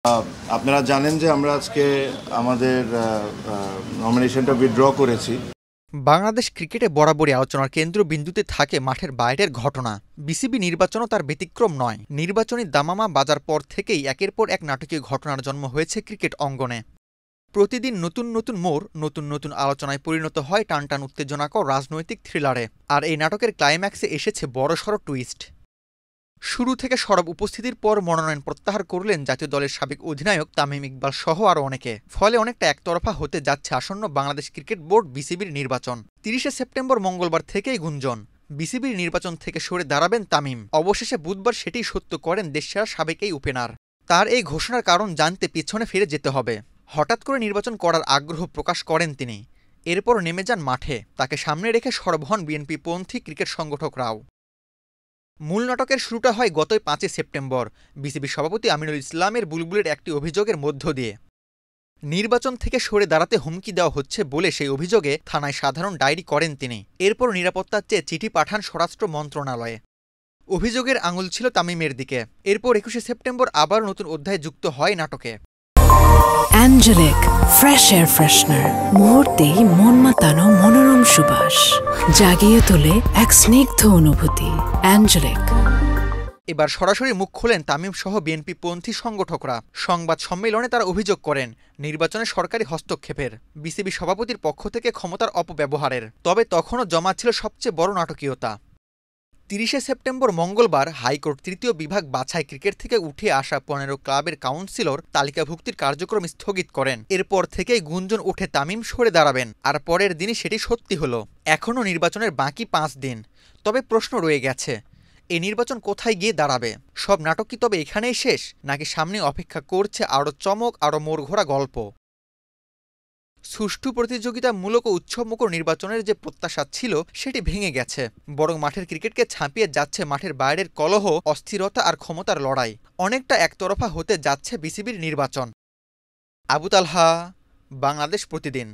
আপনারা জানেন যে আমরা আজকে আমাদের নমিনেশনটা উইথড্র করেছি। বাংলাদেশ ক্রিকেটে বরাবরই আলোচনার কেন্দ্রবিন্দুতে থাকে মাঠের বাইরের ঘটনা। বিসিবি নির্বাচনও তার ব্যতিক্রম নয়। নির্বাচনী দামামা বাজার পর থেকেই একের পর এক নাটকীয় ঘটনার জন্ম হয়েছে ক্রিকেট অঙ্গনে। প্রতিদিন নতুন নতুন মোড়, নতুন নতুন আলোচনায় পরিণত হয় টানটান উত্তেজনাকর রাজনৈতিক থ্রিলারে। আর এই নাটকের ক্লাইম্যাক্সে এসেছে বড়সড় টুইস্ট। শুরু থেকে সরব উপস্থিতির পর মনোনয়ন প্রত্যাহার করলেন জাতীয় দলের সাবেক অধিনায়ক তামিম ইকবাল সহ আরও অনেকে। ফলে অনেকটা একতরফা হতে যাচ্ছে আসন্ন বাংলাদেশ ক্রিকেট বোর্ড বিসিবির নির্বাচন। ৩০শে সেপ্টেম্বর মঙ্গলবার থেকেই গুঞ্জন বিসিবির নির্বাচন থেকে সরে দাঁড়াবেন তামিম। অবশেষে বুধবার সেটিই সত্য করেন দেশসেরা সাবেক এই ওপেনার। তার এই ঘোষণার কারণ জানতে পিছনে ফিরে যেতে হবে। হঠাৎ করে নির্বাচন করার আগ্রহ প্রকাশ করেন তিনি। এরপর নেমে যান মাঠে। তাকে সামনে রেখে সরব হন বিএনপিপন্থী ক্রিকেট সংগঠকরাও। মূল নাটকের শুরুটা হয় গত ৫ সেপ্টেম্বর বিসিবি সভাপতি আমিনুল ইসলামের বুলবুলের একটি অভিযোগের মধ্য দিয়ে। নির্বাচন থেকে সরে দাঁড়াতে হুমকি দেওয়া হচ্ছে বলে সেই অভিযোগে থানায় সাধারণ ডায়েরি করেন তিনি। এরপর নিরাপত্তার চেয়ে চিঠি পাঠান স্বরাষ্ট্র মন্ত্রণালয়ে। অভিযোগের আঙুল ছিল তামিমের দিকে। এরপর ২১শে সেপ্টেম্বর আবার নতুন অধ্যায় যুক্ত হয় নাটকে। অ্যাঞ্জেলিক ফ্রেশ এয়ার ফ্রেশনার, মুহূর্তেই মন মাতানো মনোরম সুবাস, জাগিয়ে তোলে এক স্নিগ্ধ অনুভূতি। অ্যাঞ্জেলিক। এবার সরাসরি মুখ খোলেন তামিম সহ বিএনপিপন্থী সংগঠকরা। সংবাদ সম্মেলনে তারা অভিযোগ করেন নির্বাচনে সরকারি হস্তক্ষেপের, বিসিবি সভাপতির পক্ষ থেকে ক্ষমতার অপব্যবহারের। তবে তখনও জমা ছিল সবচেয়ে বড় নাটকীয়তা। ৩০শে সেপ্টেম্বর মঙ্গলবার হাইকোর্ট তৃতীয় বিভাগ বাছাই ক্রিকেট থেকে উঠে আসা ১৫ ক্লাবের কাউন্সিলর তালিকাভুক্তির কার্যক্রম স্থগিত করেন। এরপর থেকেই গুঞ্জন উঠে তামিম সরে দাঁড়াবেন। আর পরের দিনই সেটি সত্যি হলো। এখনও নির্বাচনের বাকি ৫ দিন। তবে প্রশ্ন রয়ে গেছে, এই নির্বাচন কোথায় গিয়ে দাঁড়াবে? সব নাটক কি তবে এখানেই শেষ, নাকি সামনে অপেক্ষা করছে আরও চমক, আরও মোড়ঘোড়া গল্প? সুষ্ঠু প্রতিযোগিতামূলক ও উৎসবমুখর নির্বাচনের যে প্রত্যাশা ছিল সেটি ভেঙে গেছে। বরং মাঠের ক্রিকেটকে ছাপিয়ে যাচ্ছে মাঠের বাইরের কলহ, অস্থিরতা আর ক্ষমতার লড়াই। অনেকটা একতরফা হতে যাচ্ছে বিসিবির নির্বাচন। আবু তালহা, বাংলাদেশ প্রতিদিন।